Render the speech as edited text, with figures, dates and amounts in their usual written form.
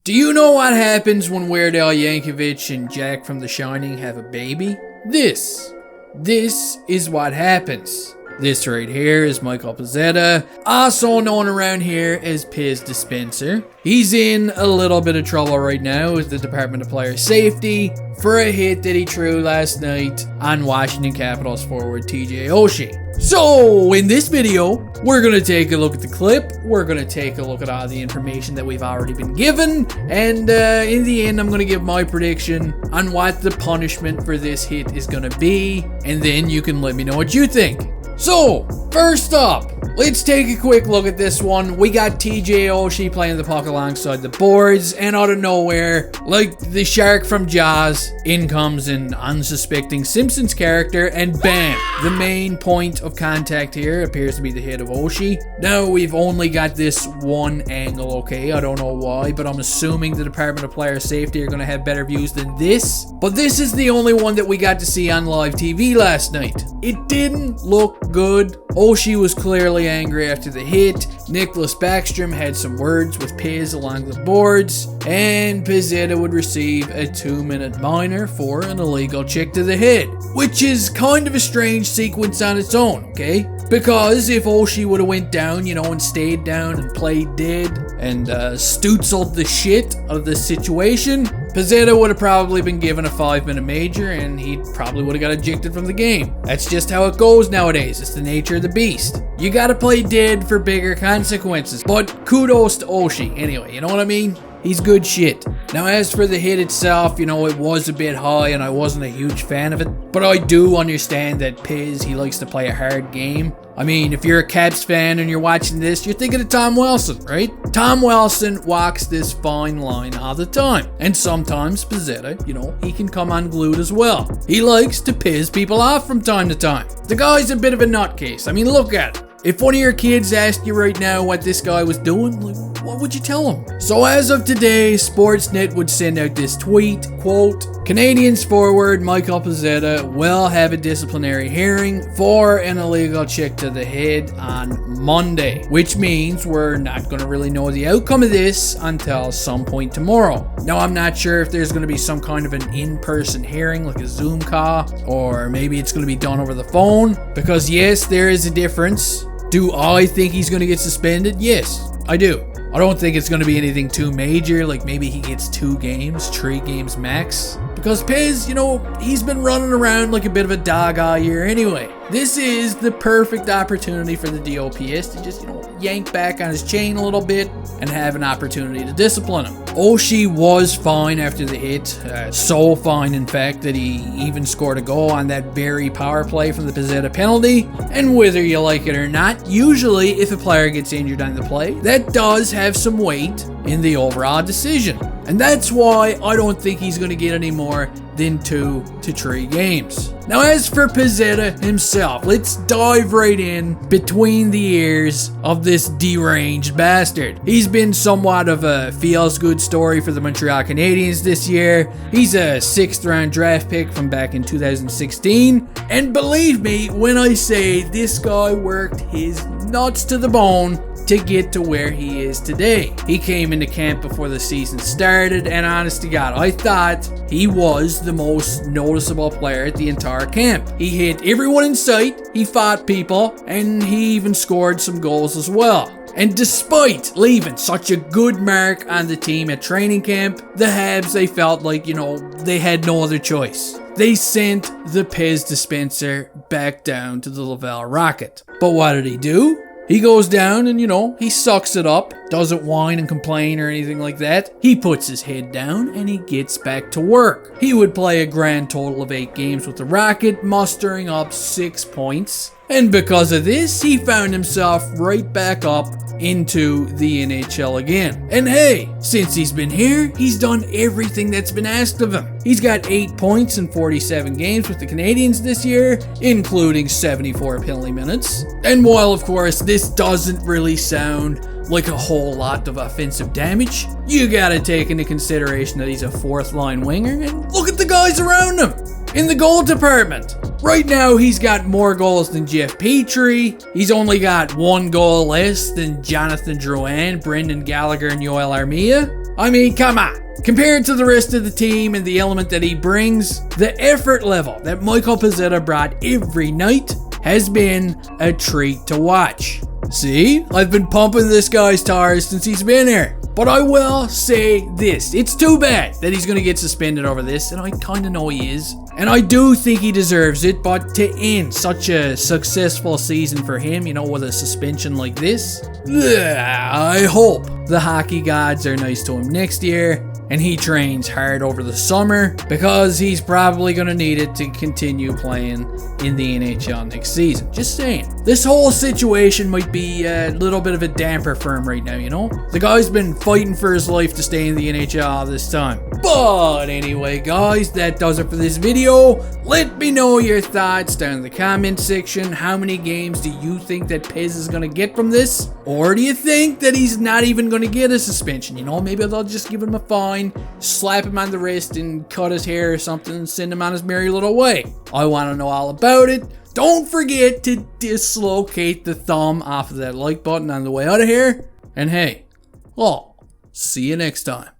Do you know what happens when Weird Al Yankovic and Jack from The Shining have a baby? This is what happens. This right here is Michael Pezzetta, also known around here as Pezz Dispenser. He's in a little bit of trouble right now with the Department of Player Safety for a hit that he threw last night on Washington Capitals forward TJ Oshie. So, in this video, we're going to take a look at the clip, we're going to take a look at all the information that we've already been given, and in the end, I'm going to give my prediction on what the punishment for this hit is going to be, and then you can let me know what you think. So, first up, let's take a quick look at this one. We got TJ Oshie playing the puck alongside the boards, and out of nowhere, like the shark from Jaws, in comes an unsuspecting Simpsons character, and bam! The main point of contact here appears to be the head of Oshie. Now, we've only got this one angle, okay? I don't know why, but I'm assuming the Department of Player Safety are going to have better views than this. But this is the only one that we got to see on live TV last night. It didn't look good. Oshie was clearly angry after the hit. Nicholas Backstrom had some words with Pezz along the boards, and Pezzetta would receive a 2-minute minor for an illegal check to the head, which is kind of a strange sequence on its own, okay? Because if Oshie would have went down, and stayed down and played dead and stutzeled the shit out of this situation, Pezzetta would have probably been given a 5-minute major and he probably would have got ejected from the game. That's just how it goes nowadays. It's the nature of the beast. You gotta play dead for bigger consequences. But kudos to Oshie. Anyway, you know what I mean? He's good shit. Now, as for the hit itself, it was a bit high and I wasn't a huge fan of it. But I do understand that Pezz, he likes to play a hard game. I mean, if you're a Caps fan and you're watching this, you're thinking of Tom Wilson, right? Tom Wilson walks this fine line all the time. And sometimes Pezzetta, he can come unglued as well. He likes to piss people off from time to time. The guy's a bit of a nutcase. I mean, look at it. If one of your kids asked you right now what this guy was doing, what would you tell him? So as of today, Sportsnet would send out this tweet, quote, Canadiens forward Michael Pezzetta will have a disciplinary hearing for an illegal check to the head on Monday, which means we're not going to really know the outcome of this until some point tomorrow. Now, I'm not sure if there's going to be some kind of an in-person hearing, like a Zoom call, or maybe it's going to be done over the phone, because yes, there is a difference. Do I think he's going to get suspended? Yes, I do. I don't think it's going to be anything too major, like maybe he gets 2 games, 3 games max. Because Pezz, he's been running around like a bit of a dog all year anyway. This is the perfect opportunity for the DOPS to just, yank back on his chain a little bit and have an opportunity to discipline him. Oshie was fine after the hit, so fine in fact that he even scored a goal on that very power play from the Pezzetta penalty. And whether you like it or not, usually if a player gets injured on the play, that does have some weight in the overall decision. And that's why I don't think he's going to get any more than 2 to 3 games. Now, as for Pezzetta himself, let's dive right in between the ears of this deranged bastard. He's been somewhat of a feels-good story for the Montreal Canadiens this year. He's a 6th-round draft pick from back in 2016. And believe me when I say this guy worked his nuts to the bone to get to where he is today. He came into camp before the season started, and honest to God, I thought he was the most noticeable player at the entire camp. He hit everyone in sight, he fought people, and he even scored some goals as well. And despite leaving such a good mark on the team at training camp, the Habs, they felt like, they had no other choice. They sent the Pezz Dispenser back down to the Laval Rocket. But what did he do? He goes down and, he sucks it up, doesn't whine and complain or anything like that. He puts his head down and he gets back to work. He would play a grand total of 8 games with the Rocket, mustering up 6 points. And because of this, he found himself right back up into the NHL again. And hey, since he's been here, he's done everything that's been asked of him. He's got 8 points in 47 games with the Canadiens this year, including 74 penalty minutes. And while, of course, this doesn't really sound like a whole lot of offensive damage, you gotta take into consideration that he's a 4th-line winger, and look at the guys around him. In the goal department, right now he's got more goals than Jeff Petrie. He's only got 1 goal less than Jonathan Drouin, Brendan Gallagher, and Yoel Armia. I mean, come on. Compared to the rest of the team and the element that he brings, the effort level that Michael Pezzetta brought every night has been a treat to watch. See, I've been pumping this guy's tires since he's been here. But I will say this, it's too bad that he's going to get suspended over this, and I kind of know he is. And I do think he deserves it, but to end such a successful season for him, you know, with a suspension like this, I hope the hockey gods are nice to him next year and he trains hard over the summer, because he's probably going to need it to continue playing in the NHL next season. Just saying. This whole situation might be a little bit of a damper for him right now, you know? The guy's been fighting for his life to stay in the NHL all this time. But anyway, guys, that does it for this video. Let me know your thoughts down in the comment section. How many games do you think that Pezz is going to get from this? Or do you think that he's not even going to get a suspension? You know, maybe they'll just give him a fine, slap him on the wrist and cut his hair or something and send him on his merry little way. I want to know all about it. Don't forget to dislocate the thumb off of that like button on the way out of here. And hey, I'll see you next time.